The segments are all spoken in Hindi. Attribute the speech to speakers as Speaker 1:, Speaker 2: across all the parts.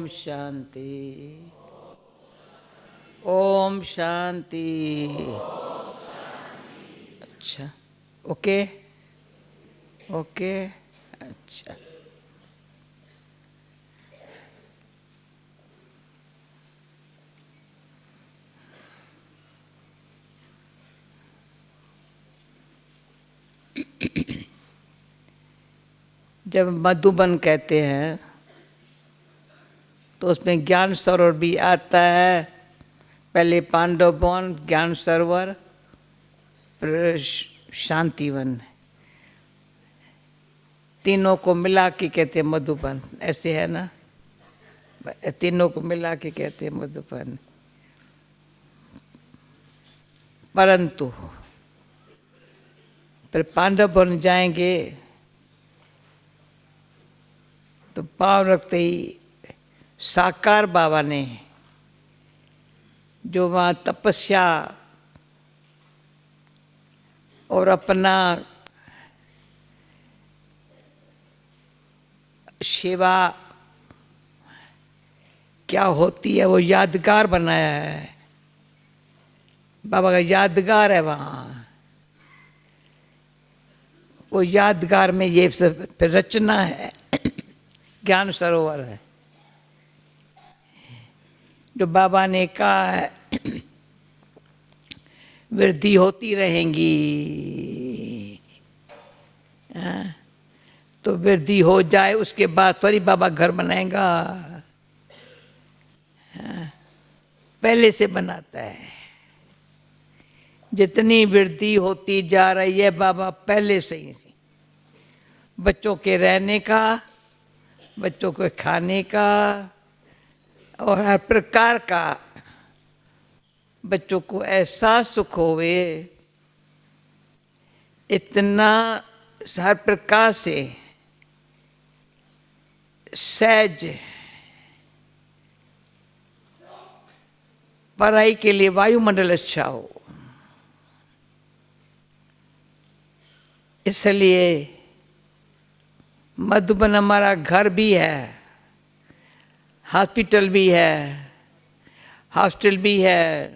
Speaker 1: शांति। ओम शांति। अच्छा, ओके ओके, अच्छा। जब मधुबन कहते हैं तो उसमें ज्ञान सरोवर भी आता है। पहले पांडववन, ज्ञान सरोवर, फिर शांतिवन, तीनों को मिला के कहते हैं मधुबन। ऐसे है ना, तीनों को मिला के कहते हैं मधुबन। परंतु फिर पांडववन जाएंगे तो पांव रखते ही साकार बाबा ने जो वहाँ तपस्या और अपना सेवा क्या होती है वो यादगार बनाया है। बाबा का यादगार है वहाँ, वो यादगार में ये सब फिर रचना है। ज्ञान सरोवर है जो बाबा ने कहा है वृद्धि होती रहेंगी। तो वृद्धि हो जाए उसके बाद थोड़ी बाबा घर बनाएगा, पहले से बनाता है। जितनी वृद्धि होती जा रही है बाबा पहले से ही, बच्चों के रहने का, बच्चों के खाने का और हर प्रकार का बच्चों को ऐसा सुख होवे, इतना हर प्रकार से सहज पढ़ाई के लिए वायुमंडल अच्छा हो। इसलिए मधुबन हमारा घर भी है, हॉस्पिटल भी है, हॉस्टल भी है,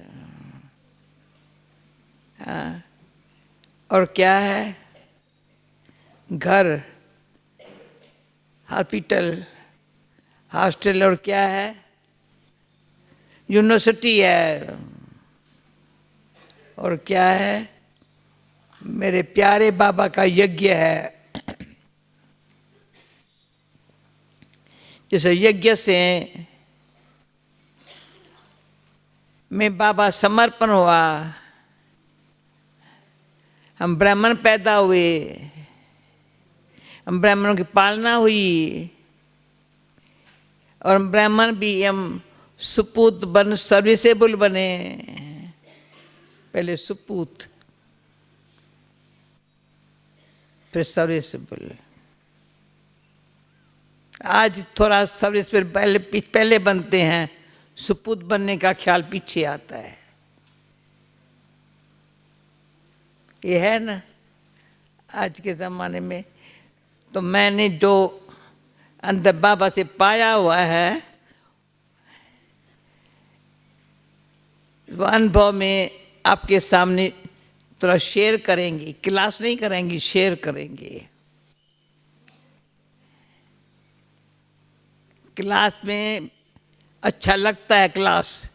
Speaker 1: और क्या है, घर, हॉस्पिटल, हॉस्टल और क्या है, यूनिवर्सिटी है, और क्या है, मेरे प्यारे बाबा का यज्ञ है। जैसे यज्ञ से में बाबा समर्पण हुआ, हम ब्राह्मण पैदा हुए, हम ब्राह्मणों की पालना हुई, और ब्राह्मण भी हम सुपूत बन सर्विसेबल बने। पहले सुपूत फिर सर्विसेबल। आज थोड़ा सर्विसेबल पहले बनते हैं, सुपूत बनने का ख्याल पीछे आता है। ये है ना आज के ज़माने में। तो मैंने जो अंदर बाबा से पाया हुआ है वो अनुभव में आपके सामने थोड़ा शेयर करेंगे। क्लास नहीं करेंगी, शेयर करेंगे। क्लास में अच्छा लगता है क्लास,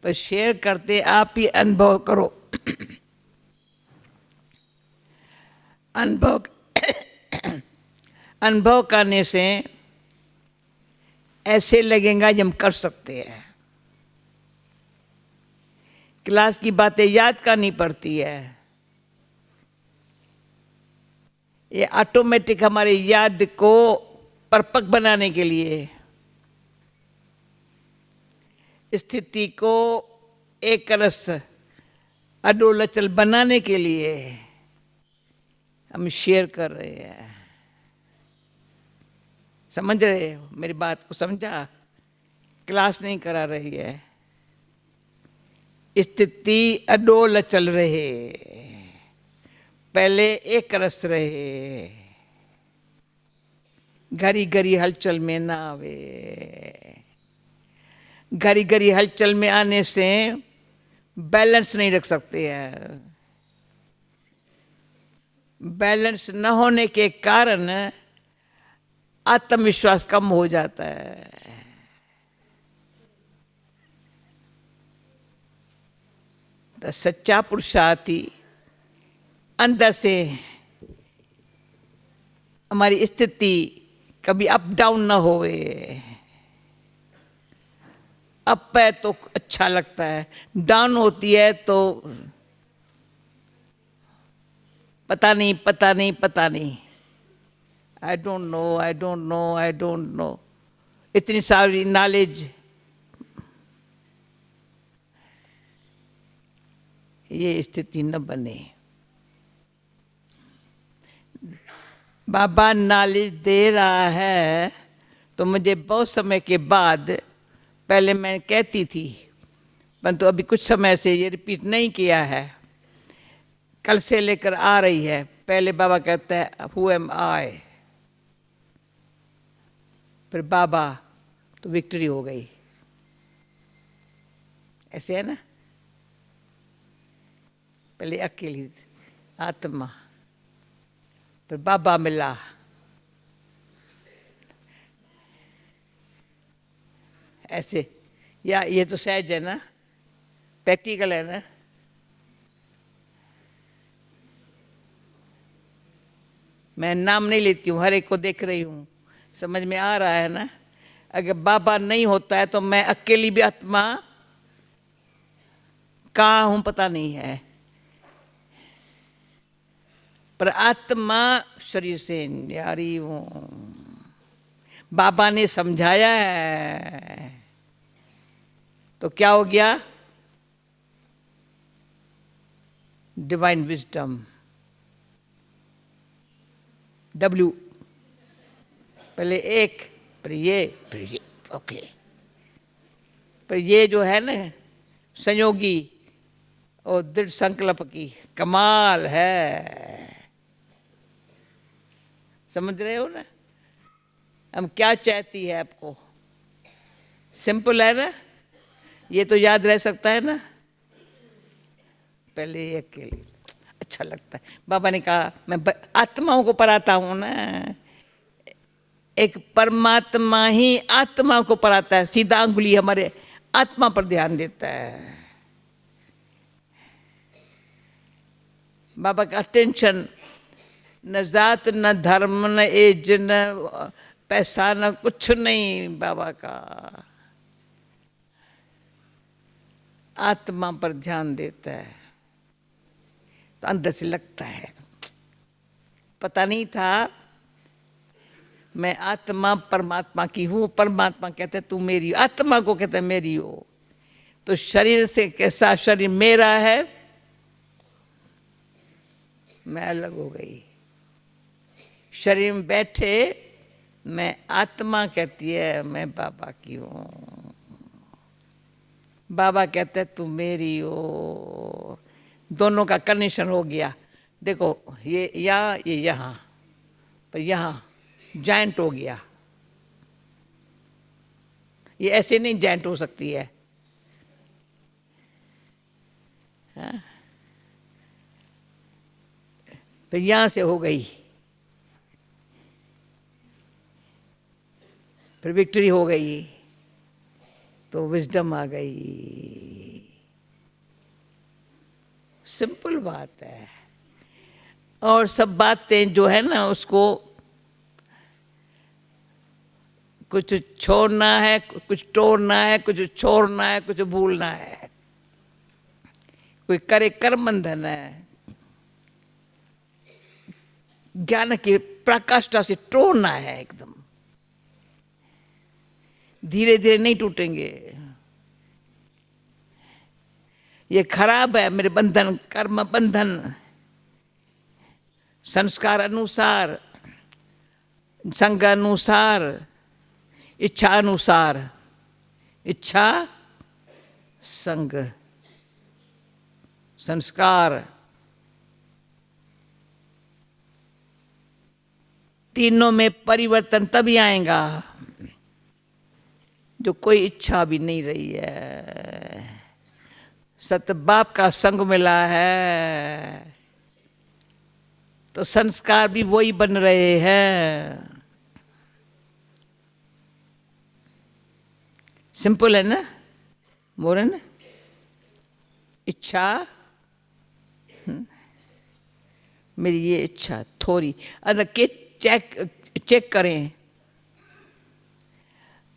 Speaker 1: पर शेयर करते आप ही अनुभव करो। अनुभव करने से ऐसे लगेगा कि हम कर सकते हैं। क्लास की बातें याद करनी पड़ती है, ये ऑटोमेटिक हमारी याद को परपक बनाने के लिए, स्थिति को एक रस अडोलचल बनाने के लिए हम शेयर कर रहे हैं। समझ रहे हो मेरी बात को? समझा? क्लास नहीं करा रही है, स्थिति अडोल चल रहे, पहले एक रस रहे, घड़ी घड़ी हलचल में ना आवे। घड़ी घड़ी हलचल में आने से बैलेंस नहीं रख सकते हैं। बैलेंस न होने के कारण आत्मविश्वास कम हो जाता है। तो सच्चा पुरुषार्थी अंदर से हमारी स्थिति कभी अप डाउन ना होवे। अप है तो अच्छा लगता है, डाउन होती है तो पता नहीं पता नहीं पता नहीं, I don't know I don't know I don't know, इतनी सारी नॉलेज। ये स्थिति न बने। बाबा नॉलेज दे रहा है तो मुझे बहुत समय के बाद, पहले मैं कहती थी परंतु अभी कुछ समय से ये रिपीट नहीं किया है, कल से लेकर आ रही है। पहले बाबा कहते हैं हु एम आई, फिर बाबा तो विक्ट्री हो गई। ऐसे है ना, पहले अकेली आत्मा, फिर बाबा मिला, ऐसे। या ये तो सहज है ना, प्रैक्टिकल है ना। मैं नाम नहीं लेती हूँ, हर एक को देख रही हूँ, समझ में आ रहा है ना। अगर बाबा नहीं होता है तो मैं अकेली भी आत्मा कहाँ हूँ पता नहीं है, पर आत्मा शरीर से न्यारी हूँ। बाबा ने समझाया है तो क्या हो गया, डिवाइन विजडम, डब्ल्यू, पहले एक फिर ये ओके। पर ये जो है ना संयोगी और दृढ़ संकल्प की कमाल है। समझ रहे हो ना, हम क्या चाहती है आपको, सिंपल है ना, ये तो याद रह सकता है ना। पहले ये अकेले अच्छा लगता है। बाबा ने कहा मैं आत्माओं को पढ़ाता हूं ना, एक परमात्मा ही आत्मा को पढ़ाता है, सीधा अंगुली हमारे आत्मा पर ध्यान देता है। बाबा का टेंशन न जात न धर्म न एज न पैसा न कुछ नहीं, बाबा का आत्मा पर ध्यान देता है। तो अंदर से लगता है, पता नहीं था मैं आत्मा परमात्मा की हूँ, परमात्मा कहते तू मेरी, आत्मा को कहते मेरी हो। तो शरीर से कैसा शरीर मेरा है, मैं अलग हो गई। शरीर में बैठे मैं आत्मा कहती है मैं बाबा की हूँ, बाबा कहते तू मेरी हो। दोनों का कनेक्शन हो गया। देखो ये यहाँ ये यहाँ, पर यहाँ जॉइंट हो गया। ये ऐसे नहीं जॉइंट हो सकती है, हाँ? तो यहाँ से हो गई, फिर विक्ट्री हो गई तो विजडम आ गई। सिंपल बात है। और सब बातें जो है ना उसको कुछ छोड़ना है, कुछ तोड़ना है, कुछ छोड़ना है, कुछ भूलना है। कोई करे कर्म बंधन है, ज्ञान की प्रकाष्ठा से तोड़ना है एकदम। धीरे धीरे नहीं टूटेंगे। ये खराब है मेरे बंधन, कर्म बंधन, संस्कार अनुसार, संग अनुसार, इच्छा अनुसार, इच्छा संग संस्कार, तीनों में परिवर्तन तभी आएगा जो कोई इच्छा भी नहीं रही है। सत बाप का संग मिला है तो संस्कार भी वही बन रहे हैं। सिंपल है ना मोरन? इच्छा, मेरी ये इच्छा थोड़ी अंदर के चेक करें।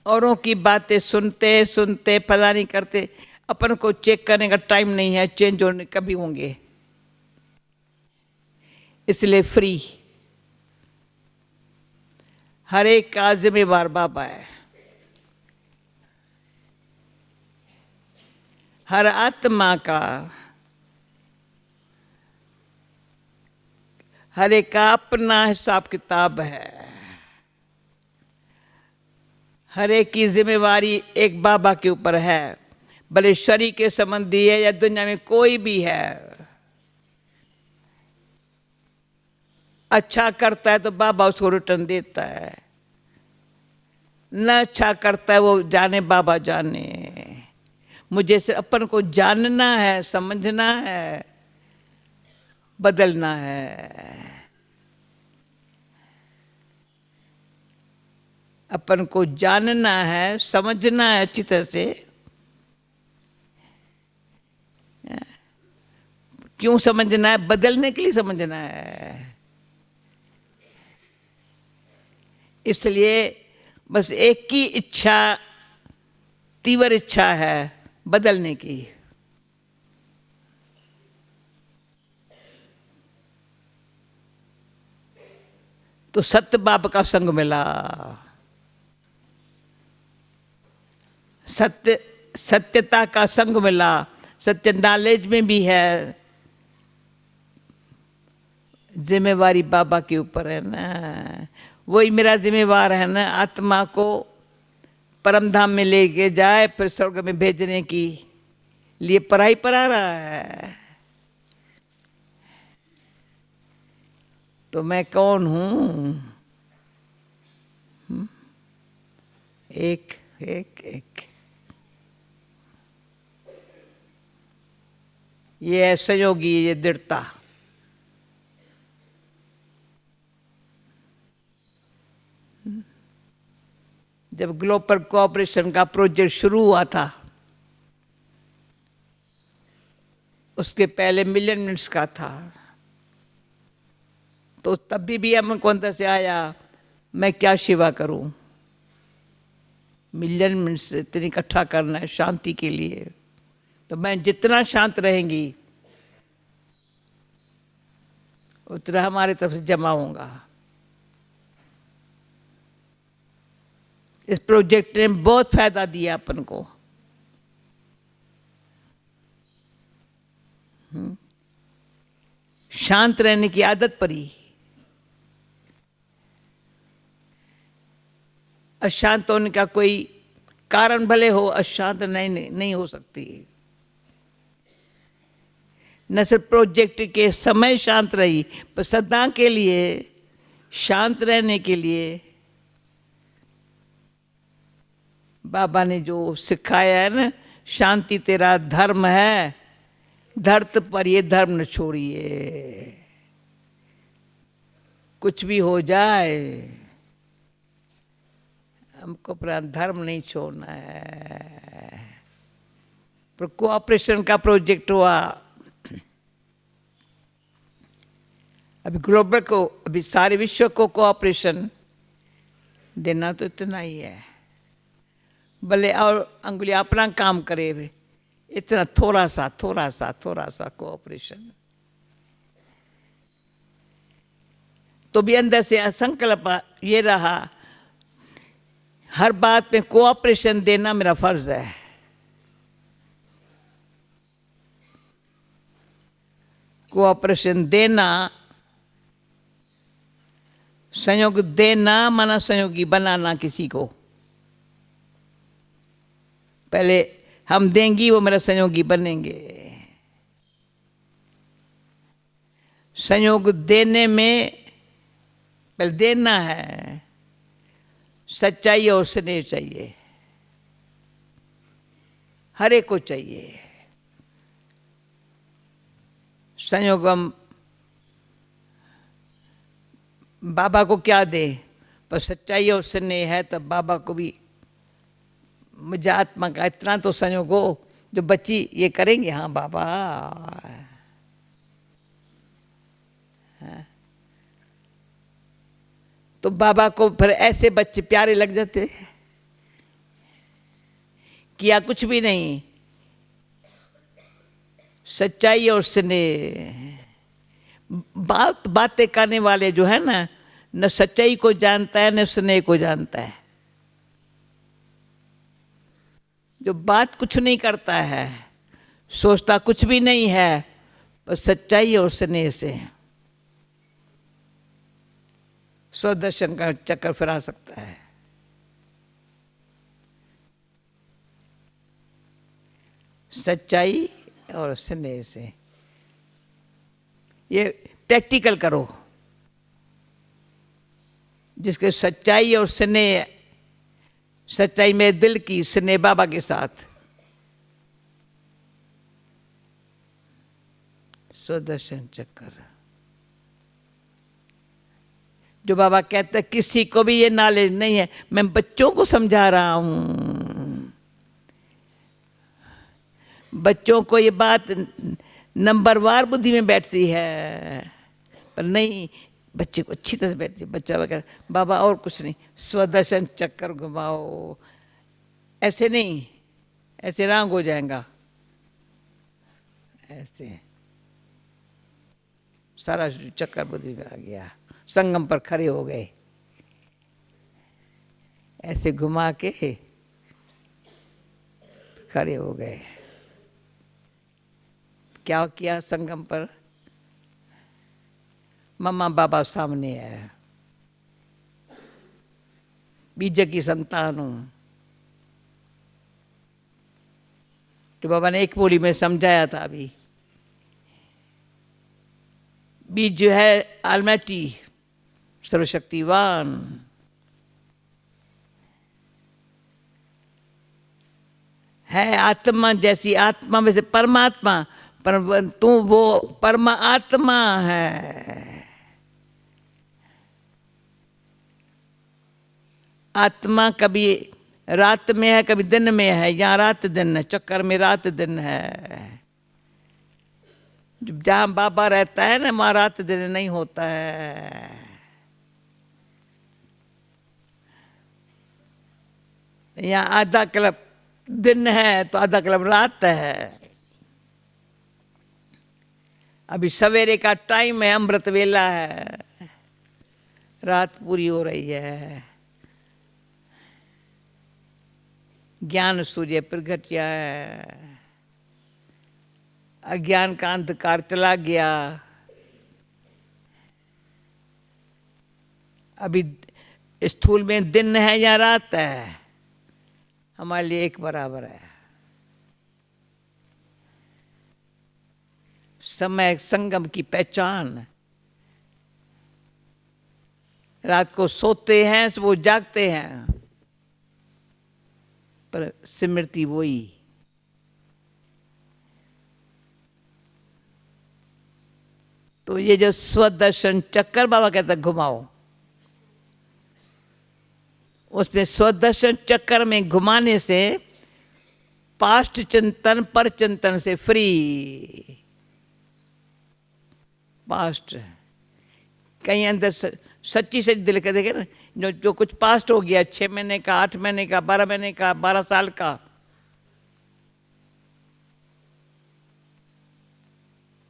Speaker 1: औरों की बातें सुनते सुनते पता नहीं करते, अपन को चेक करने का टाइम नहीं है। चेंज होने कभी होंगे, इसलिए फ्री। हर एक का जिम्मेवार बाबा है। हर आत्मा का, हर एक का अपना हिसाब किताब है। हर एक की जिम्मेवारी एक बाबा के ऊपर है, भले शरीर के संबंधी है या दुनिया में कोई भी है। अच्छा करता है तो बाबा उसको रिटर्न देता है, न अच्छा करता है वो जाने बाबा जाने। मुझे सिर्फ अपन को जानना है, समझना है, बदलना है। अपन को जानना है, समझना है अच्छी तरह से। क्यों समझना है? बदलने के लिए समझना है। इसलिए बस एक ही इच्छा, तीव्र इच्छा है बदलने की। तो सत्य बाप का संग मिला। सत्य, सत्यता का संग मिला। सत्य नॉलेज में भी है, जिम्मेवारी बाबा के ऊपर है ना। वही मेरा जिम्मेवार है ना, आत्मा को परम धाम में लेके जाए, फिर स्वर्ग में भेजने की लिए पढ़ाई पढ़ा रहा है। तो मैं कौन हूं? एक एक एक। ये है संयोगी, ये दृढ़ता। जब ग्लोबल कोऑपरेशन का प्रोजेक्ट शुरू हुआ था, उसके पहले मिलियन मिनट्स का था। तो तभी भी हम को अंदर से आया, मैं क्या सेवा करूं? मिलियन मिनट्स इतनी इकट्ठा करना है शांति के लिए, तो मैं जितना शांत रहेंगी उतना हमारे तरफ से जमा होगा। इस प्रोजेक्ट ने बहुत फायदा दिया अपन को। शांत रहने की आदत पड़ी। अशांत होने का कोई कारण भले हो, अशांत नहीं हो सकती। न सिर्फ प्रोजेक्ट के समय शांत रही, पर सदा के लिए शांत रहने के लिए बाबा ने जो सिखाया है ना, शांति तेरा धर्म है, धरत पर ये धर्म न छोड़िए। कुछ भी हो जाए, हमको अपना धर्म नहीं छोड़ना है। पर कोऑपरेशन का प्रोजेक्ट हुआ। अभी ग्लोबल को, अभी सारे विश्व को कोऑपरेशन देना तो इतना ही है। भले और अंगुली अपना काम करे, इतना थोड़ा सा कोऑपरेशन। तो भी अंदर से संकल्प ये रहा, हर बात में कोऑपरेशन देना मेरा फर्ज है। कोऑपरेशन देना, संयोग देना माना संयोगी बनाना किसी को। पहले हम देंगी, वो मेरा संयोगी बनेंगे। संयोग देने में पहले देना है, सच्चाई और स्नेह चाहिए। हर एक को चाहिए। संयोगम बाबा को क्या दे, पर सच्चाई और स्नेह है तब बाबा को भी मुझे आत्मा का इतना तो संयोग हो जो बच्ची ये करेंगे, हाँ बाबा। हाँ। तो बाबा को फिर ऐसे बच्चे प्यारे लग जाते, किया कुछ भी नहीं, सच्चाई और स्नेह। बातें करने वाले जो है ना, न सच्चाई को जानता है न स्नेह को जानता है। जो बात कुछ नहीं करता है, सोचता कुछ भी नहीं है, पर सच्चाई और स्नेह से स्वदर्शन का चक्कर फिरा सकता है। सच्चाई और स्नेह से ये प्रैक्टिकल करो। जिसके सच्चाई और स्नेह, सच्चाई में दिल की, स्नेह बाबा के साथ, स्वदर्शन चक्कर। जो बाबा कहते हैं किसी को भी ये नॉलेज नहीं है, मैं बच्चों को समझा रहा हूं। बच्चों को ये बात नंबरवार बुद्धि में बैठती है, पर नहीं, बच्चे को अच्छी तरह से बैठती है। बच्चा वगैरह बाबा और कुछ नहीं, स्वदर्शन चक्कर घुमाओ। ऐसे नहीं, ऐसे रांग हो जाएगा, ऐसे सारा चक्कर बुद्धि में आ गया। संगम पर खड़े हो गए, ऐसे घुमा के खड़े हो गए। क्या किया संगम पर? मम्मा बाबा सामने है, बीज की संतान हूं। तो बाबा ने एक बोली में समझाया था अभी, बीज जो है ऑलमाइटी, सर्वशक्तिवान, है आत्मा जैसी, आत्मा में से परमात्मा, पर तू वो परमात्मा है। आत्मा कभी रात में है, कभी दिन में है। यहाँ रात दिन है, चक्कर में रात दिन है। जहाँ बाबा रहता है ना, वहाँ रात दिन नहीं होता है। यहाँ आधा क्लब दिन है तो आधा क्लब रात है। अभी सवेरे का टाइम है, अमृत वेला है, रात पूरी हो रही है। ज्ञान सूर्य प्रगट गया है, अज्ञान का अंधकार चला गया। अभी स्थूल में दिन है या रात है, हमारे लिए एक बराबर है। समय संगम की पहचान। रात को सोते हैं, वो जागते हैं, पर स्मृति वही। तो ये जो स्वदर्शन चक्कर बाबा कहता है घुमाओ, उसमें स्वदर्शन चक्कर में घुमाने से पास्ट चिंतन पर चिंतन से फ्री। पास्ट कहीं अंदर सच्ची सच दिल के देखे ना, जो कुछ पास्ट हो गया, 6 महीने का, 8 महीने का, 12 महीने का, 12 साल का,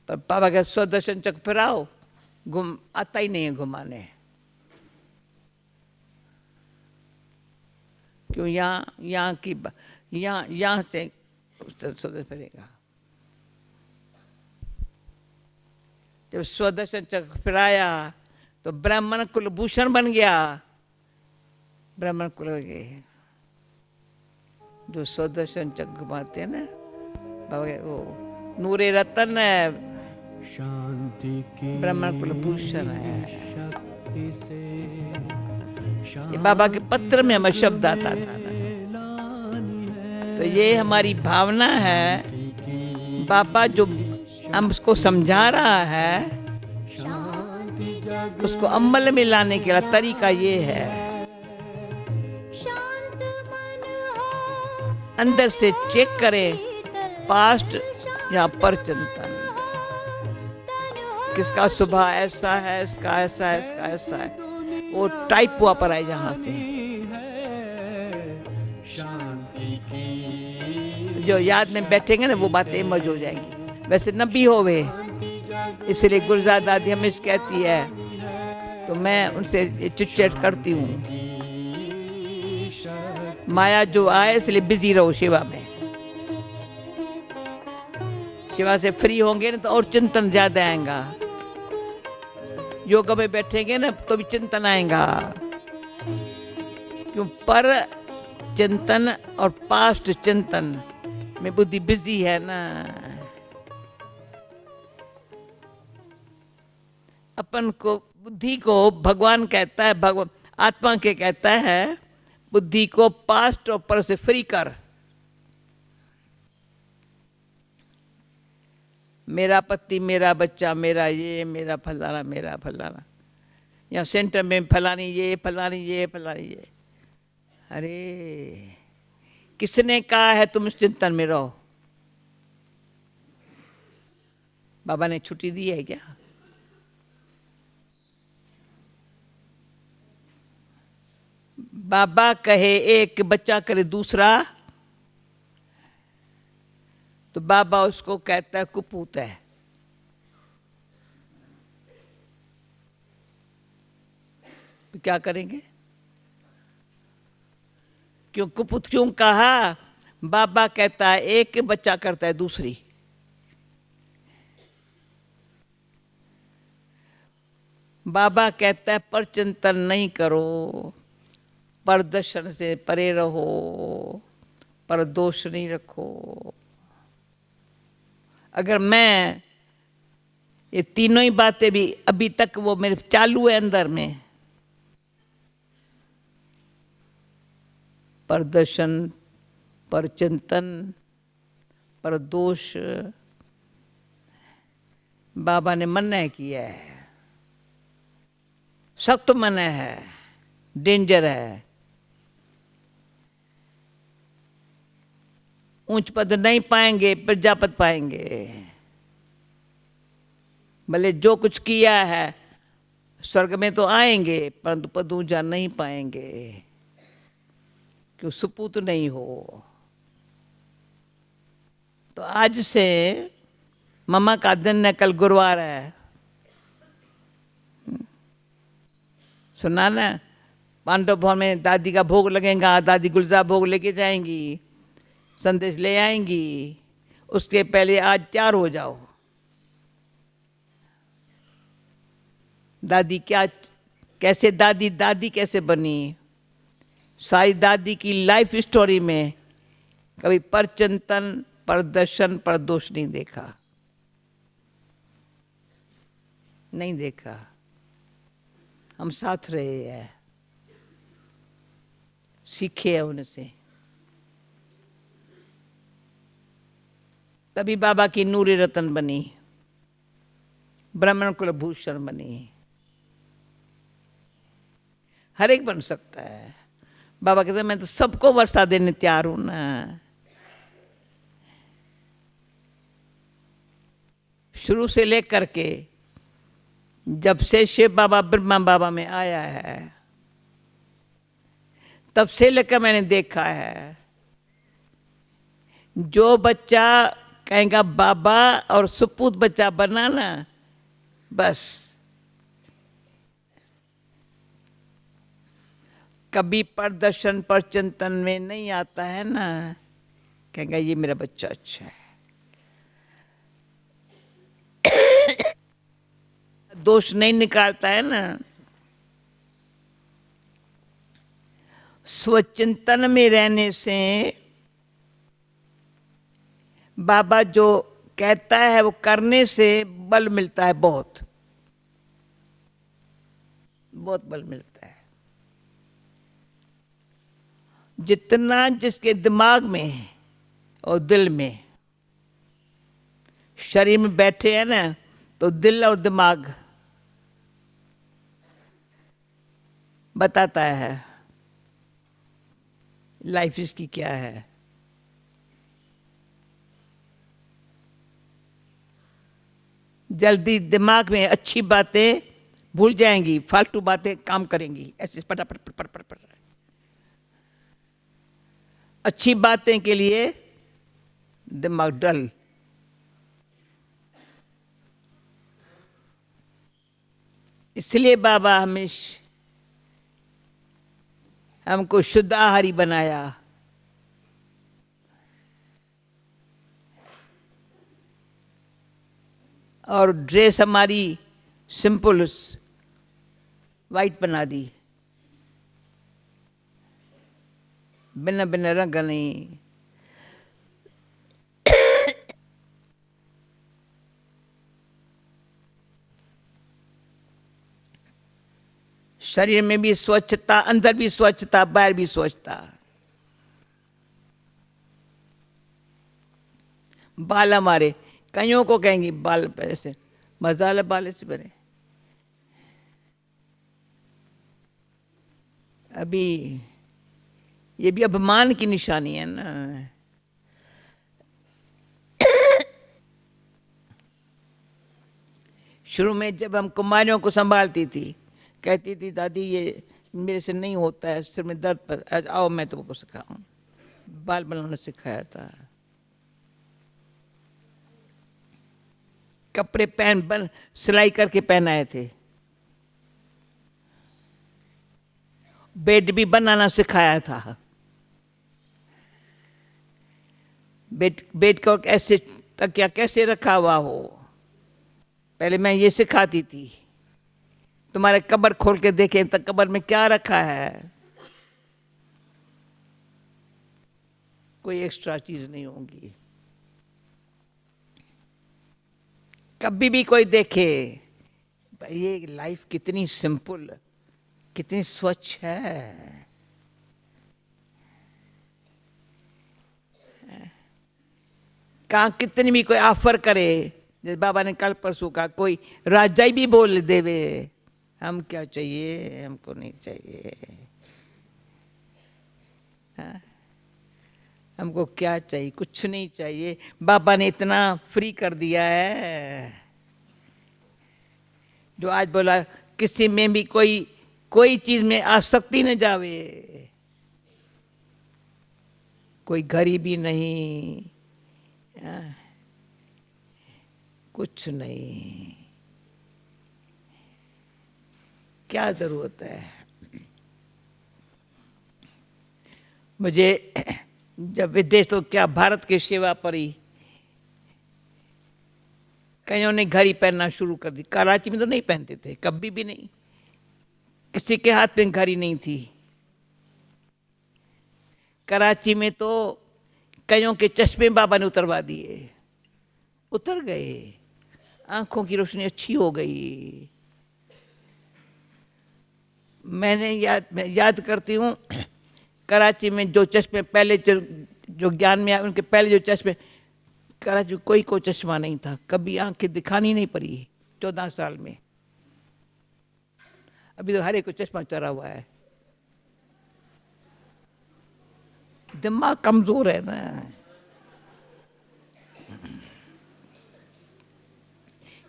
Speaker 1: पर बाबा का स्वदर्शन चक्र फिराओ, घूम आता ही नहीं है घुमाने। क्यों? यहाँ की यहाँ से स्वदर्शन फिरेगा। जब स्वदर्शन चक्र फिराया तो ब्राह्मण कुलभूषण बन गया। ब्राह्मण कुल के जो स्वदर्शन चक्र घुमाते हैं ना बाबा, वो नूरे रतन है, ब्राह्मण कुलभूषण है। ये बाबा के पत्र में हमें शब्द आता था ना, तो ये हमारी भावना है। बाबा जो हमको समझा रहा है उसको अमल में लाने के लिए तरीका ये है, अंदर से चेक करें पास्ट या पर चिंतन, किसका स्वभाव ऐसा है, इसका ऐसा है, इसका ऐसा है, वो टाइप हुआ पर आए जहां से। तो जो याद में बैठेंगे ना वो बातें मज हो जाएंगी। वैसे न भी होवे, इसलिए गुलजार दादी हमेशा कहती है, तो मैं उनसे चिट-चैट करती हूँ, माया जो आए इसलिए बिजी रहो सेवा में। सेवा से फ्री होंगे ना तो और चिंतन ज्यादा आएगा। योग में बैठेंगे ना तो भी चिंतन आएगा, क्यों पर चिंतन और पास्ट चिंतन में बुद्धि बिजी है ना। अपन को बुद्धि को भगवान कहता है, भगवान आत्मा के कहता है बुद्धि को पास्ट और पर से फ्री कर। मेरा पति, मेरा बच्चा, मेरा ये, मेरा फलाना, मेरा फलाना, या सेंटर में फलानी ये, फलानी ये, फलानी ये। अरे किसने कहा है तुम इस चिंतन में रहो? बाबा ने छुट्टी दी है क्या? बाबा कहे एक, बच्चा करे दूसरा, तो बाबा उसको कहता है कुपूत है। तो क्या करेंगे? क्यों कुपूत क्यों कहा? बाबा कहता है एक, बच्चा करता है दूसरी। बाबा कहता है पर चिंतन नहीं करो, परदर्शन से परे रहो, पर दोष नहीं रखो। अगर मैं ये तीनों ही बातें भी अभी तक वो मेरे चालू है अंदर में, पर दर्शन, पर चिंतन, पर दोष, बाबा ने मना किया है, सख्त मना है, डेंजर है। ऊंच पद नहीं पाएंगे, प्रजापत पाएंगे। भले जो कुछ किया है स्वर्ग में तो आएंगे, परंतु पद ऊंचा नहीं पाएंगे, क्यों सुपूत नहीं हो। तो आज से मम्मा का दिन है, कल गुरुवार है, सुना ना? पांडव भवन में दादी का भोग लगेगा, दादी गुलजार भोग लेके जाएंगी, संदेश ले आएंगी। उसके पहले आज तैयार हो जाओ। दादी क्या, कैसे दादी, दादी कैसे बनी, सारी दादी की लाइफ स्टोरी में कभी पर चिंतन, पर दर्शन, पर दोष नहीं देखा, नहीं देखा। हम साथ रहे हैं, सीखे हैं उनसे, तभी बाबा की नूरी रतन बनी, ब्राह्मण कुल भूषण बनी। हर एक बन सकता है। बाबा कहते मैं तो सबको वर्षा देने तैयार हूं ना। शुरू से लेकर के जब से शिव बाबा ब्रह्मा बाबा में आया है, तब से लेकर मैंने देखा है, जो बच्चा कहेगा बाबा और सुपूत बच्चा बनाना, बस कभी पर दर्शन, पर चिंतन में नहीं आता है ना, कहेगा ये मेरा बच्चा अच्छा है। दोष नहीं निकालता है ना। स्वचिंतन में रहने से बाबा जो कहता है वो करने से बल मिलता है, बहुत बहुत बल मिलता है। जितना जिसके दिमाग में और दिल में। शरीर में बैठे हैं ना, तो दिल और दिमाग बताता है लाइफ इसकी क्या है। जल्दी दिमाग में अच्छी बातें भूल जाएंगी, फालतू बातें काम करेंगी, ऐसे पटापट पट पट पट पट। अच्छी बातें के लिए दिमाग डल। इसलिए बाबा हमेशा हमको शुद्ध आहारी बनाया। और ड्रेस हमारी सिंपल वाइट बना दी, बिना बिना रंग नहीं। शरीर में भी स्वच्छता, अंदर भी स्वच्छता, बाहर भी स्वच्छता। बाल हमारे, कईयों को कहेंगे बाल ऐसे मजाला बाल ऐसे बने। अभी ये भी अभिमान की निशानी है ना। शुरू में जब हम कुमारियों को संभालती थी, कहती थी दादी ये मेरे से नहीं होता है, सिर में दर्द पर, आओ मैं तुमको सिखाऊं। बाल बनाना सिखाया था। कपड़े बन सिलाई करके पहनाए थे। बेड भी बनाना सिखाया था। बेड को कैसे, तकिया कैसे रखा हुआ हो, पहले मैं ये सिखाती थी। तुम्हारे कब्र खोल के देखें तो कब्र में क्या रखा है, कोई एक्स्ट्रा चीज नहीं होगी। कभी भी कोई देखे ये लाइफ कितनी सिंपल, कितनी स्वच्छ है। कहाँ कितनी भी कोई ऑफर करे, जैसे बाबा ने कल परसों का, कोई राजाई भी बोल देवे हम क्या चाहिए, हमको नहीं चाहिए। हाँ? हमको क्या चाहिए, कुछ नहीं चाहिए। बाबा ने इतना फ्री कर दिया है। जो आज बोला किसी में भी कोई चीज में आसक्ति न जावे, कोई गरीबी नहीं, कुछ नहीं, क्या जरूरत है। मुझे जब विदेश, तो क्या भारत की सेवा पर ही कईयों ने घड़ी पहनना शुरू कर दी। कराची में तो नहीं पहनते थे, कभी भी नहीं, किसी के हाथ में घड़ी नहीं थी। कराची में तो कईयों के चश्मे बाबा ने उतरवा दिए, उतर गए, आंखों की रोशनी अच्छी हो गई। मैं याद करती हूँ, कराची में जो चश्मे पहले जो ज्ञान में आए, उनके पहले जो चश्मे, कराची में कोई चश्मा नहीं था, कभी आंखें दिखानी नहीं पड़ी 14 साल में। अभी तो हर एक को चश्मा चढ़ा हुआ है। दिमाग कमजोर है ना।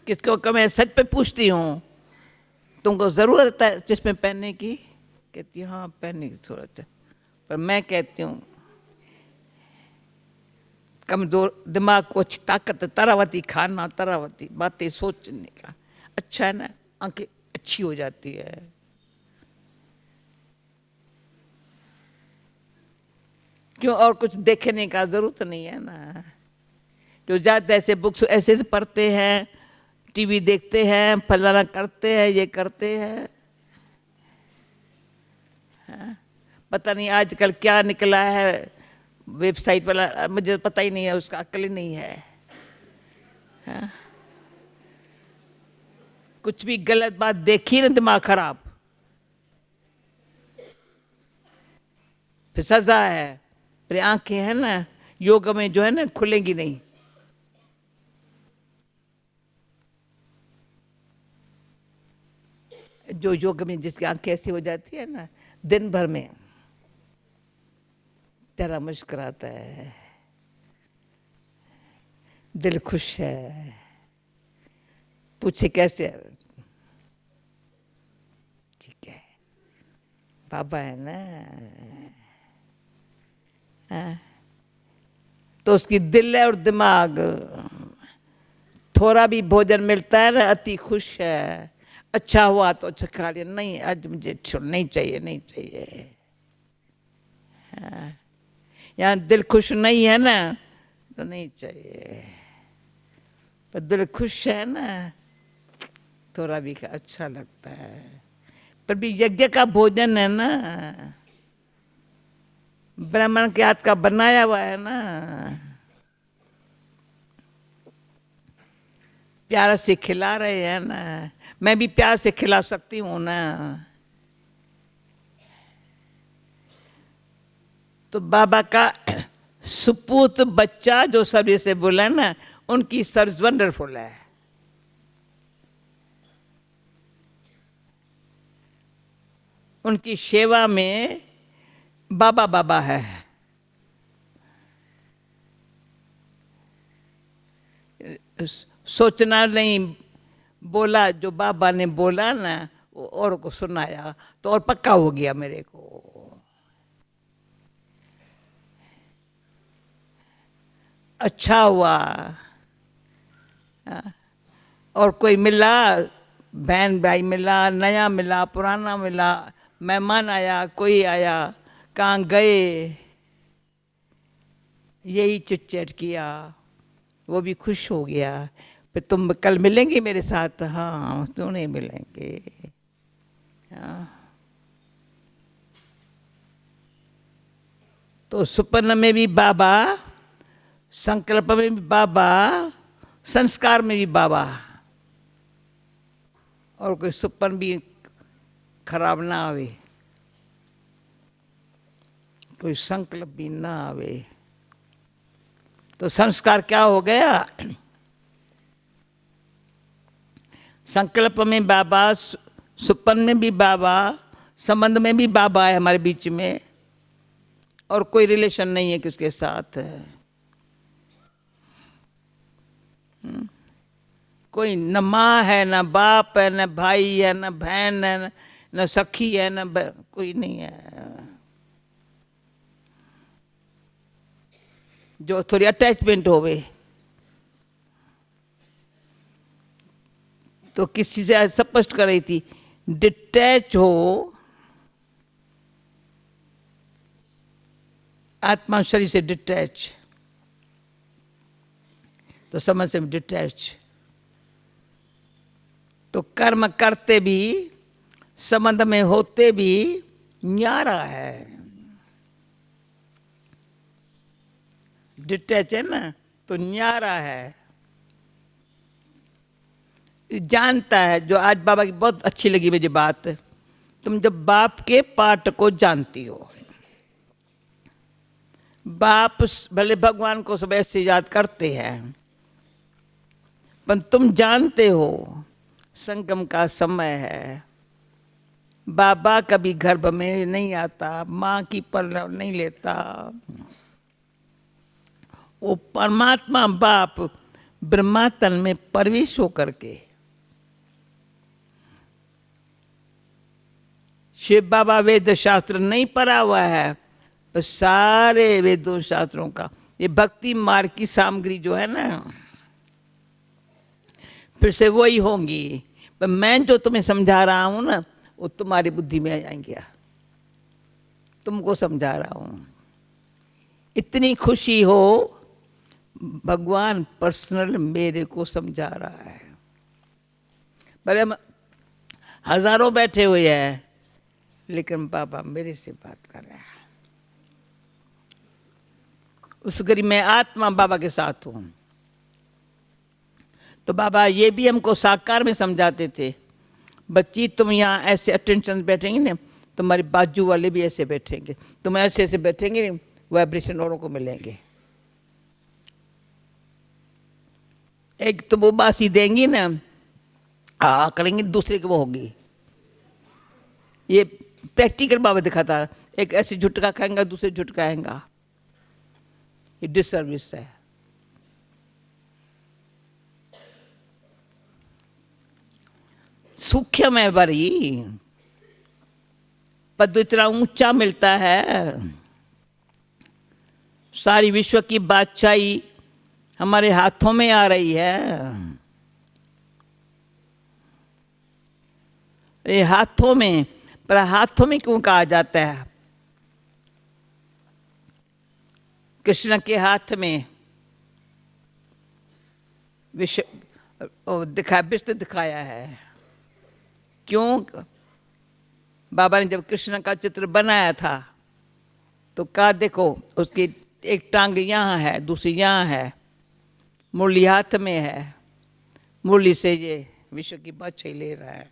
Speaker 1: किसको मैं सच पे पूछती हूँ, तुमको जरूरत है चश्मे पहनने की? कहती हाँ पहनने की थोड़ा सा, पर मैं कहती हूँ कमजोर दिमाग को अच्छी ताकत, तरावती खाना, तरावती बातें सोचने का अच्छा है ना, आंखें अच्छी हो जाती है। क्यों, और कुछ देखने का जरूरत नहीं है ना। जो ज्यादा ऐसे बुक्स ऐसे पढ़ते हैं, टीवी देखते हैं, फलाना करते हैं, ये करते हैं, हाँ? पता नहीं आजकल क्या निकला है वेबसाइट वाला, मुझे पता ही नहीं है, उसका अक्ल ही नहीं है, हाँ? कुछ भी गलत बात देखी ना, दिमाग खराब, फिर सजा है। फिर आंखें है ना, योग में जो है ना खुलेंगी नहीं। जो योग में जिसकी आंखें ऐसी हो जाती है ना, दिन भर में चेहरा मुस्कुराता है, दिल खुश है, पूछे कैसे है, ठीक है बाबा है ना, तो उसकी दिल और दिमाग, थोड़ा भी भोजन मिलता है ना अति खुश है, अच्छा हुआ तो अच्छा खा लिया, नहीं आज मुझे नहीं चाहिए, नहीं चाहिए। यहाँ दिल खुश नहीं है ना तो नहीं चाहिए, पर दिल खुश है ना थोड़ा भी अच्छा लगता है। पर भी यज्ञ का भोजन है ना, ब्राह्मण के हाथ का बनाया हुआ है ना, प्यार से खिला रहे हैं ना, मैं भी प्यार से खिला सकती हूँ ना। तो बाबा का सुपूत बच्चा जो सब से बोला ना, उनकी सर्विस वंडरफुल है। उनकी सेवा में बाबा बाबा है। सोचना नहीं, बोला जो बाबा ने बोला ना वो और को सुनाया तो और पक्का हो गया मेरे को। अच्छा हुआ। और कोई मिला, बहन भाई मिला, नया मिला, पुराना मिला, मेहमान आया, कोई आया, कहाँ गए, यही चिट चैट किया, वो भी खुश हो गया। फिर तुम कल मिलेंगे मेरे साथ? हाँ क्यों नहीं मिलेंगे। हाँ। तो सुपन्न में भी बाबा, संकल्प में भी बाबा, संस्कार में भी बाबा, और कोई सुपन भी खराब ना आवे, कोई संकल्प भी ना आवे। तो संस्कार क्या हो गया? संकल्प में बाबा, सुपन में भी बाबा, संबंध में भी बाबा है हमारे बीच में, और कोई रिलेशन नहीं है किसके साथ है। कोई न माँ है, न बाप है, न भाई है, न बहन है, न सखी है, न कोई नहीं है। जो थोड़ी अटैचमेंट होवे, तो किसी से आज स्पष्ट कर रही थी, डिटैच हो, आत्मा शरीर से डिटैच, तो समझ से डिटैच, तो कर्म करते भी, संबंध में होते भी न्यारा है। डिटैच है ना तो न्यारा है, जानता है। जो आज बाबा की बहुत अच्छी लगी मुझे बात, तुम जब बाप के पाठ को जानती हो, बाप भले भगवान को सब ऐसे याद करते हैं, पर तुम जानते हो संगम का समय है, बाबा कभी गर्भ में नहीं आता, माँ की पलव नहीं लेता, वो परमात्मा बाप ब्रह्मातन में प्रवेश होकर के, शिव बाबा वेद शास्त्र नहीं पढ़ा हुआ है, पर सारे वेदों शास्त्रों का ये भक्ति मार्ग की सामग्री जो है ना, फिर से वही होंगी। पर मैं जो तुम्हें समझा रहा हूं ना, वो तुम्हारी बुद्धि में आ जाएंगे, तुमको समझा रहा हूं। इतनी खुशी हो, भगवान पर्सनल मेरे को समझा रहा है। भले हजारों बैठे हुए हैं, लेकिन बाबा मेरे से बात कर रहा है। उस घड़ी मैं आत्मा बाबा के साथ हूं। तो बाबा ये भी हमको साकार में समझाते थे, बच्ची तुम यहाँ ऐसे अटेंशन बैठेंगे ना, तुम्हारे बाजू वाले भी ऐसे बैठेंगे, तुम ऐसे ऐसे बैठेंगे, वाइब्रेशन औरों को मिलेंगे। एक तो वो बासी देंगी ना, करेंगी, दूसरे की वो होगी। ये प्रैक्टिकल बाबा दिखाता, एक ऐसे झुटका खाएंगा, दूसरे झुटका आएगा, ये डिसर्विस है। सूक्ष्म है बड़ी, पद इतना ऊंचा मिलता है। सारी विश्व की बादशाही हमारे हाथों में आ रही है। ये हाथों में, पर हाथों में क्यों कहा जाता है? कृष्ण के हाथ में विश्व दिखाया है। क्यों? बाबा ने जब कृष्ण का चित्र बनाया था तो कहा देखो उसकी एक टांग यहाँ है, दूसरी यहाँ है, मुरली हाथ में है, मुरली से ये विश्व की बादशाही ले रहा है।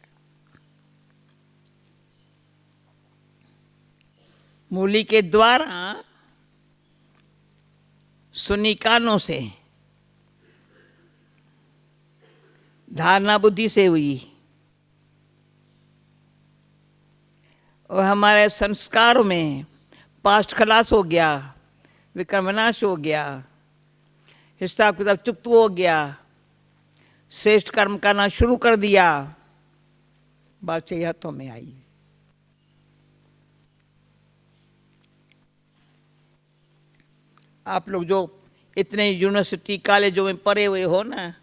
Speaker 1: मुरली के द्वारा सुनी कानों से, धारणा बुद्धि से हुई, और हमारे संस्कारों में पास्ट खलास हो गया, विक्रम विनाश हो गया, हिसाब किताब चुकतू हो गया, श्रेष्ठ कर्म करना शुरू कर दिया, बादशाही हाथों में आई। आप लोग जो इतने यूनिवर्सिटी कॉलेजों में पढ़े हुए हो ना,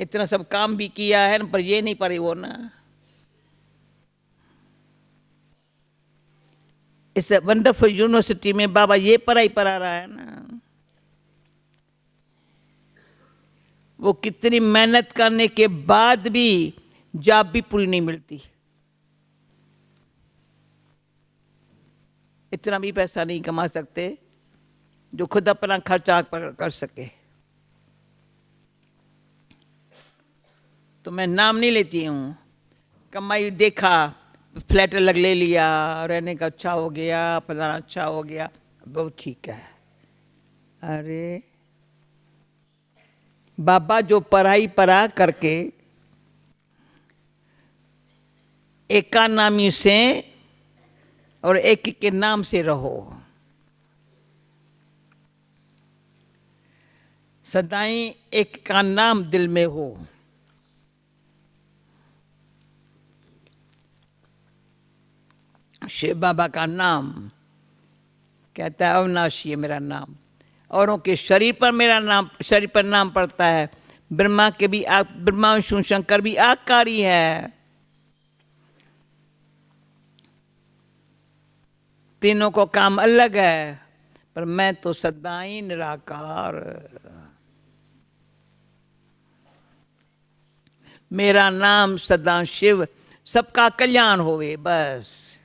Speaker 1: इतना सब काम भी किया है ना, पर ये नहीं पढ़े हो ना। इस वंडरफुल यूनिवर्सिटी में बाबा ये पढ़ाई पढ़ा रहा है ना। वो कितनी मेहनत करने के बाद भी जॉब भी पूरी नहीं मिलती, इतना भी पैसा नहीं कमा सकते जो खुद अपना खर्चा कर सके। तो मैं नाम नहीं लेती हूँ, कमाई देखा, फ्लैट अलग ले लिया, रहने का अच्छा हो गया, फलाना अच्छा हो गया, बहुत ठीक है। अरे बाबा जो पढ़ाई पढ़ा करके एका नामी से और एक के नाम से रहो, सदाई एक का नाम दिल में हो। शिव बाबा का नाम कहता है अविनाशी है मेरा नाम, औरों के शरीर पर मेरा नाम, शरीर पर नाम पड़ता है। ब्रह्मा के भी ब्रह्मा विष्णु शंकर भी आकारी है, तीनों को काम अलग है, पर मैं तो सदाई निराकार। मेरा नाम सदा शिव, सबका कल्याण होवे बस।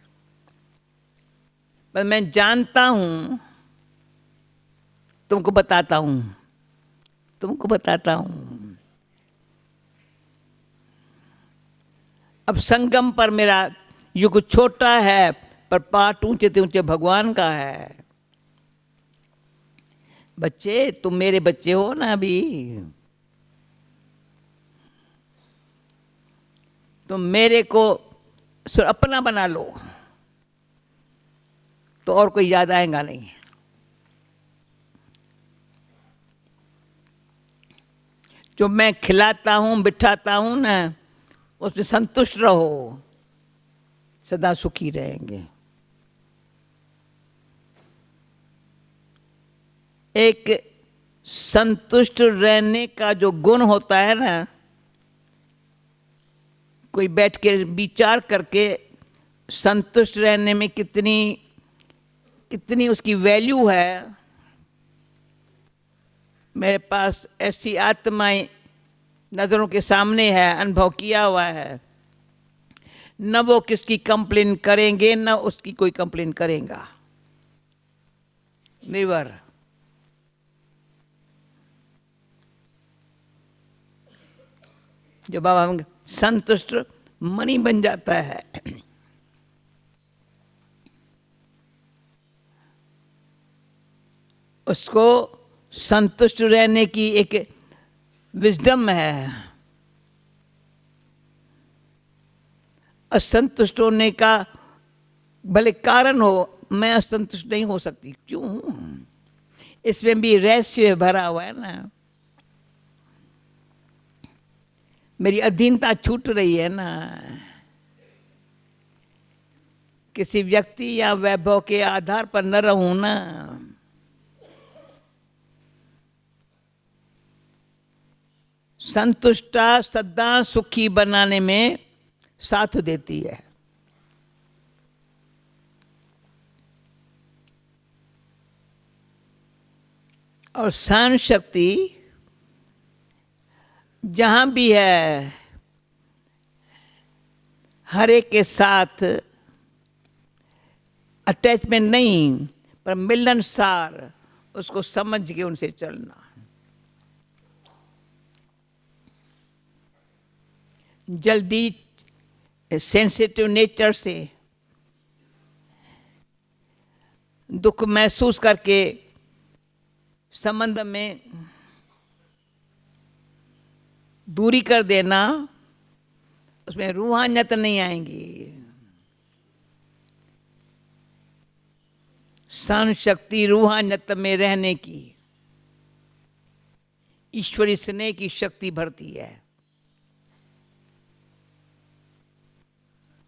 Speaker 1: पर मैं जानता हूं, तुमको बताता हूं, तुमको बताता हूं। अब संगम पर मेरा युग छोटा है, पर पाठ ऊंचे से ऊंचे भगवान का है। बच्चे तुम मेरे बच्चे हो ना, अभी तुम मेरे को अपना बना लो तो और कोई याद आएगा नहीं। जो मैं खिलाता हूं बिठाता हूं ना, उसमें संतुष्ट रहो, सदा सुखी रहेंगे। एक संतुष्ट रहने का जो गुण होता है ना, कोई बैठ के विचार करके संतुष्ट रहने में कितनी कितनी उसकी वैल्यू है। मेरे पास ऐसी आत्माएं नजरों के सामने है, अनुभव किया हुआ है। न वो किसकी कंप्लेन करेंगे, न उसकी कोई कंप्लेन करेगा। नेवर। जो बाबा संतुष्ट मनी बन जाता है, उसको संतुष्ट रहने की एक विजडम है। असंतुष्ट होने का भले कारण हो, मैं असंतुष्ट नहीं हो सकती, क्यों? इसमें भी रहस्य भरा हुआ है ना। मेरी अधीनता छूट रही है ना, किसी व्यक्ति या वैभव के आधार पर न रहूं ना। संतुष्टता सदा सुखी बनाने में साथ देती है। और सहन शक्ति जहां भी है, हर एक के साथ अटैचमेंट नहीं, पर मिलनसार उसको समझ के उनसे चलना। जल्दी सेंसिटिव नेचर से दुख महसूस करके संबंध में दूरी कर देना, उसमें रूहानियत नहीं आएंगी। सहन शक्ति रूहानियत में रहने की, ईश्वरी स्नेह की शक्ति भरती है।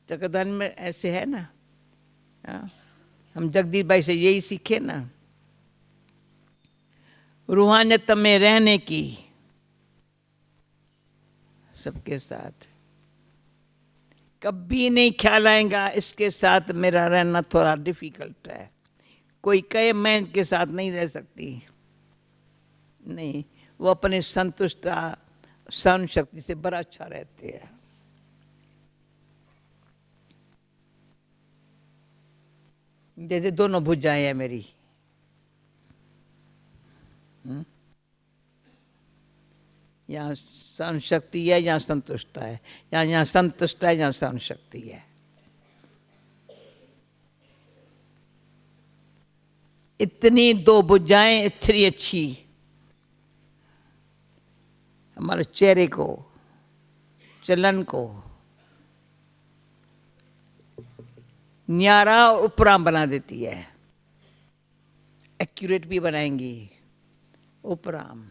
Speaker 1: चक्रधन में ऐसे है ना, हम जगदीश भाई से यही सीखे ना, रूहानियत में रहने की सबके साथ। कभी नहीं ख्याल आएगा इसके साथ मेरा रहना थोड़ा डिफिकल्ट है, कोई कहे मैं इनके साथ नहीं रह सकती, नहीं, वो अपने संतुष्टता सहन शक्ति से बड़ा अच्छा रहते हैं। जैसे दोनों भुजाएं हैं मेरी, यहाँ सहन शक्ति है, यहाँ संतुष्टता है, यहाँ संतुष्टता है, यहाँ सहन शक्ति है। इतनी दो भुजाएं इतनी अच्छी हमारे चेहरे को, चलन को न्यारा और उपराम बना देती है। एक्यूरेट भी बनाएंगी। उपराम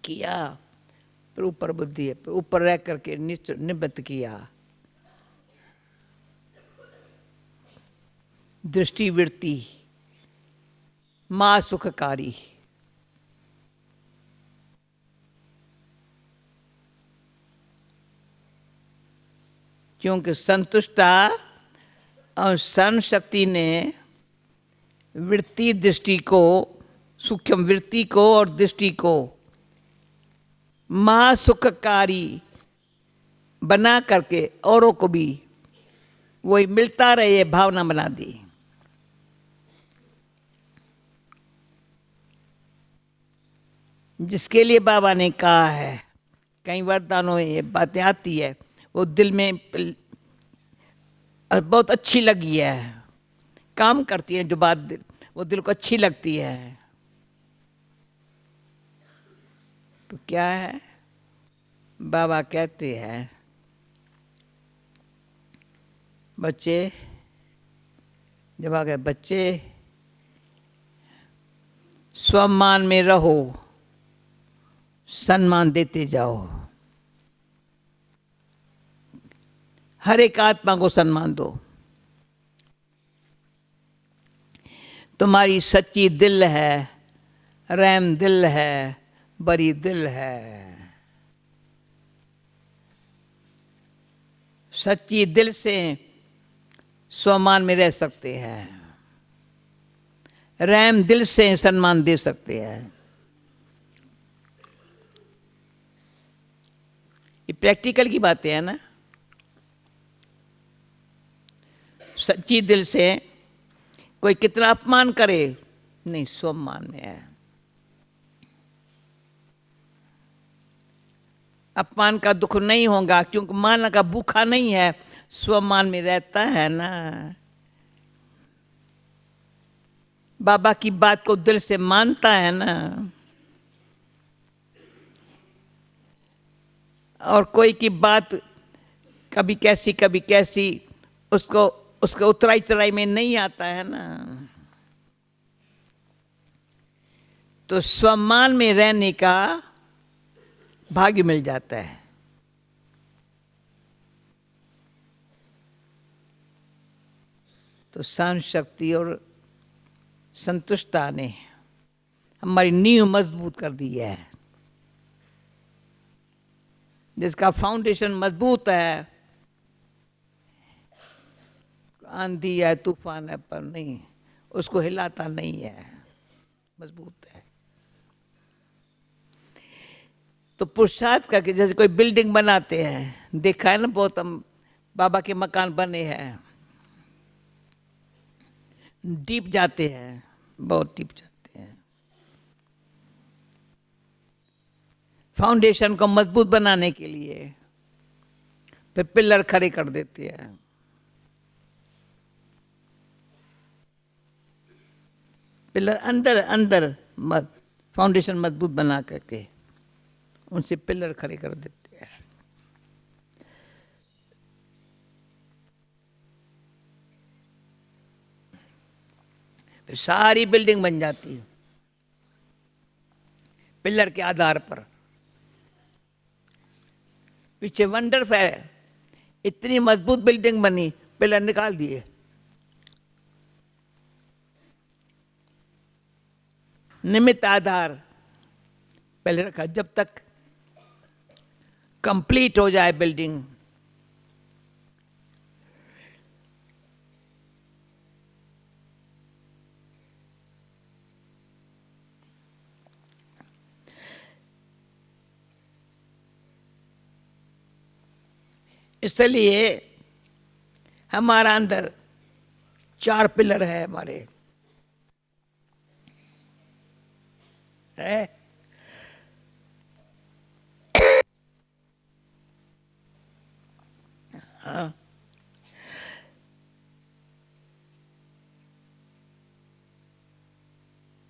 Speaker 1: किया, फिर ऊपर बुद्धि है, फिर ऊपर रह करके निवृत्त किया, दृष्टि वृत्ति, मां सुखकारी। क्योंकि संतुष्टता और सहन शक्ति ने वृत्ति दृष्टि को, सूक्ष्म वृत्ति को और दृष्टि को महा सुखकारी बना करके औरों को भी वही मिलता रहे भावना बना दी। जिसके लिए बाबा ने कहा है, कई वरदानों में ये बातें आती है, वो दिल में बहुत अच्छी लगी है, काम करती है जो बात वो दिल को अच्छी लगती है। तो क्या है, बाबा कहते हैं बच्चे, जब आ गए बच्चे स्वमान में रहो, सम्मान देते जाओ, हर एक आत्मा को सम्मान दो। तुम्हारी सच्ची दिल है, रहम दिल है, बड़ी दिल है। सच्ची दिल से स्वमान में रह सकते हैं, रहम दिल से सम्मान दे सकते हैं। ये प्रैक्टिकल की बातें हैं ना। सच्ची दिल से कोई कितना अपमान करे, नहीं, स्वमान में है। अपमान का दुख नहीं होगा क्योंकि मान का भूखा नहीं है, स्वमान में रहता है ना। बाबा की बात को दिल से मानता है ना, और कोई की बात कभी कैसी उसको उसके उतराई चढ़ाई में नहीं आता है ना। तो सम्मान में रहने का भाग्य मिल जाता है। तो सहन शक्ति और संतुष्टता ने हमारी नींव मजबूत कर दी है। जिसका फाउंडेशन मजबूत है, आंधी है तूफान है पर नहीं, उसको हिलाता नहीं है, मजबूत है। तो पुरुषार्थ करके, जैसे कोई बिल्डिंग बनाते हैं, देखा है ना, बहुत हम बाबा के मकान बने हैं, डीप जाते हैं, बहुत डीप जाते हैं। फाउंडेशन को मजबूत बनाने के लिए फिर पिलर खड़े कर देते हैं। पिलर अंदर अंदर फाउंडेशन मजबूत बना करके उनसे पिलर खड़े कर देते हैं। फिर सारी बिल्डिंग बन जाती है पिलर के आधार पर। पीछे वंडर है, इतनी मजबूत बिल्डिंग बनी, पिलर निकाल दिए। निमित्त आधार पहले रखा, जब तक कंप्लीट हो जाए बिल्डिंग। इसलिए हमारा अंदर 4 पिलर है हमारे, है? हाँ,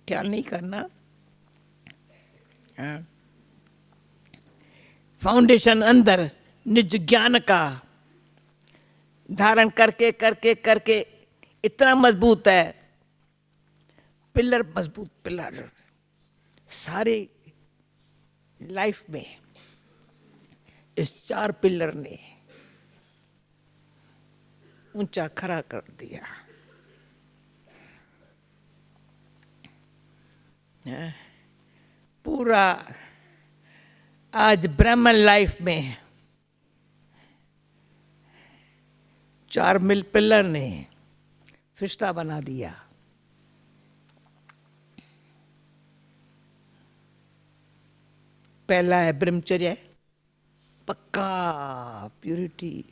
Speaker 1: ख्याल नहीं करना। हाँ। फाउंडेशन अंदर निज ज्ञान का धारण करके करके करके इतना मजबूत है, पिलर मजबूत, पिलर सारे लाइफ में इस 4 पिलर ने ऊंचा खड़ा कर दिया। पूरा आज ब्राह्मण लाइफ में 4 पिलर ने फिस्ता बना दिया। पहला है ब्रह्मचर्य, पक्का प्यूरिटी,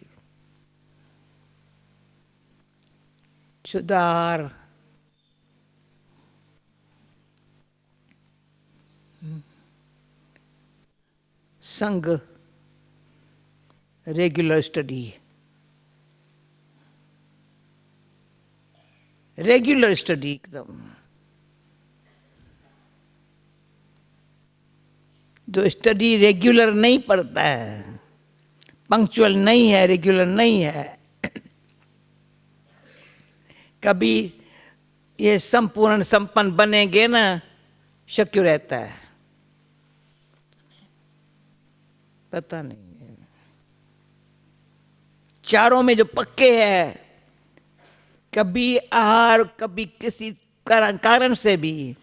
Speaker 1: सुधार, संग, रेगुलर स्टडी, रेगुलर स्टडी एकदम। जो स्टडी रेगुलर नहीं पढ़ता है, पंक्चुअल नहीं है, रेगुलर नहीं है, कभी ये संपूर्ण संपन्न बनेंगे ना, शक्य रहता है, पता नहीं है। चारों में जो पक्के हैं, कभी आहार, कभी किसी कारण से भी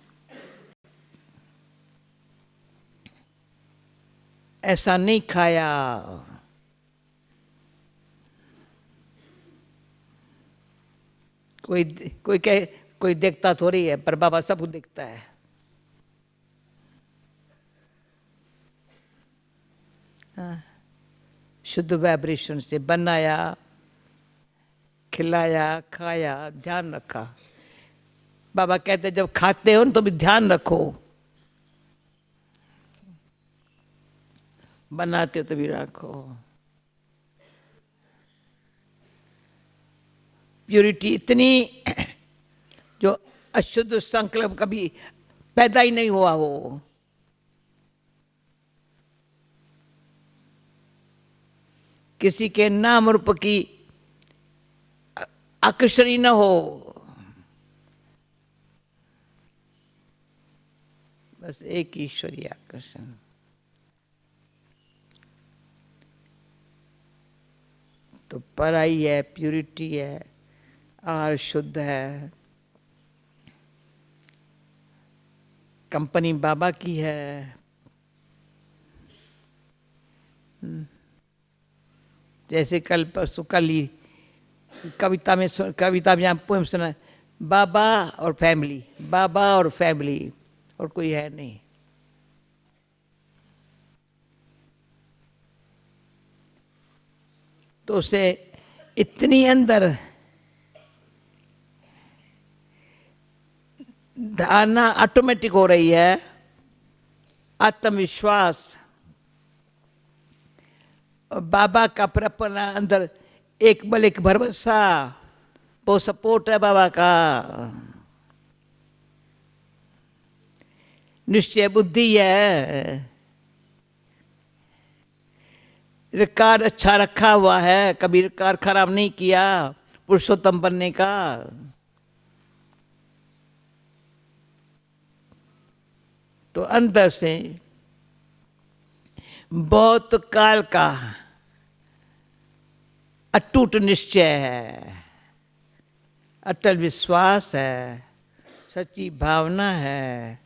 Speaker 1: ऐसा नहीं खाया, कोई देखता थोड़ी है, पर बाबा सब देखता है। शुद्ध वाइब्रेशन से बनाया, खिलाया, खाया, ध्यान रखा। बाबा कहते जब खाते हो तो भी ध्यान रखो, बनाते हो तो भी रखो। प्यूरिटी इतनी जो अशुद्ध संकल्प कभी पैदा ही नहीं हुआ हो, किसी के नाम रूप की आकर्षण ही न हो, बस एक ईश्वरीय आकर्षण। तो पराई है, प्यूरिटी है, आहार शुद्ध है, कंपनी बाबा की है। जैसे कल परसों कल ही कविता में आप पोएम सुना, बाबा और फैमिली, बाबा और फैमिली, और कोई है नहीं। तो उसे इतनी अंदर धारणा ऑटोमेटिक हो रही है, आत्मविश्वास, बाबा का अपना अंदर एक बल, एक भरोसा, वो सपोर्ट है बाबा का, निश्चय बुद्धि है, रिकॉर्ड अच्छा रखा हुआ है, कभी रिकॉर्ड खराब नहीं किया पुरुषोत्तम बनने का। तो अंदर से बहुत काल का अटूट निश्चय है, अटल विश्वास है, सच्ची भावना है,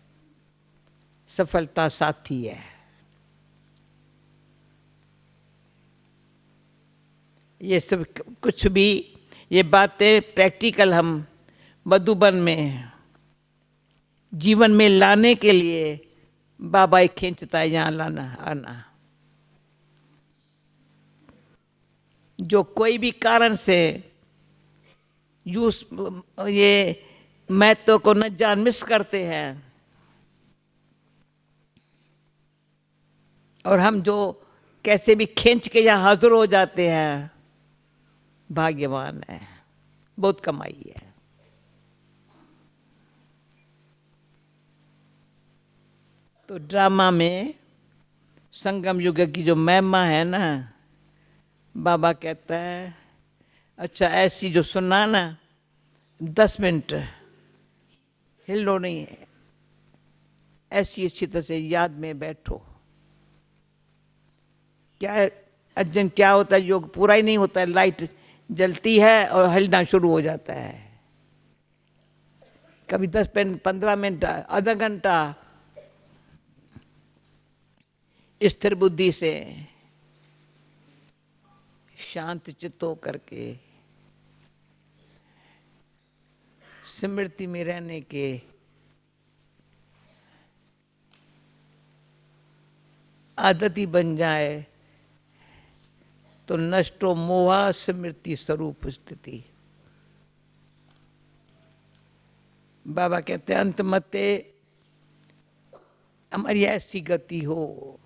Speaker 1: सफलता साथी है। ये सब कुछ भी, ये बातें प्रैक्टिकल हम मधुबन में जीवन में लाने के लिए बाबा एक खींचता है यहाँ लाना आना। जो कोई भी कारण से ये महत्व को न जान मिस करते हैं, और हम जो कैसे भी खींच के यहाँ हाजिर हो जाते हैं, भाग्यवान है, बहुत कमाई है। तो ड्रामा में संगम युग की जो महिमा है ना, बाबा कहता है अच्छा ऐसी जो सुना ना 10 मिनट हिलो नहीं है, ऐसी अच्छी तरह से याद में बैठो। क्या है अध्ययन, क्या होता है योग पूरा ही नहीं होता है, लाइट जलती है और हिलना शुरू हो जाता है। कभी 10 मिनट, 15 मिनट, आधा घंटा स्थिर बुद्धि से शांत चित्त होकर के स्मृति में रहने के आदत ही बन जाए तो नष्टो मोहा स्मृति स्वरूप स्थिति। बाबा कहते हैं अंत मते हमारी ऐसी गति हो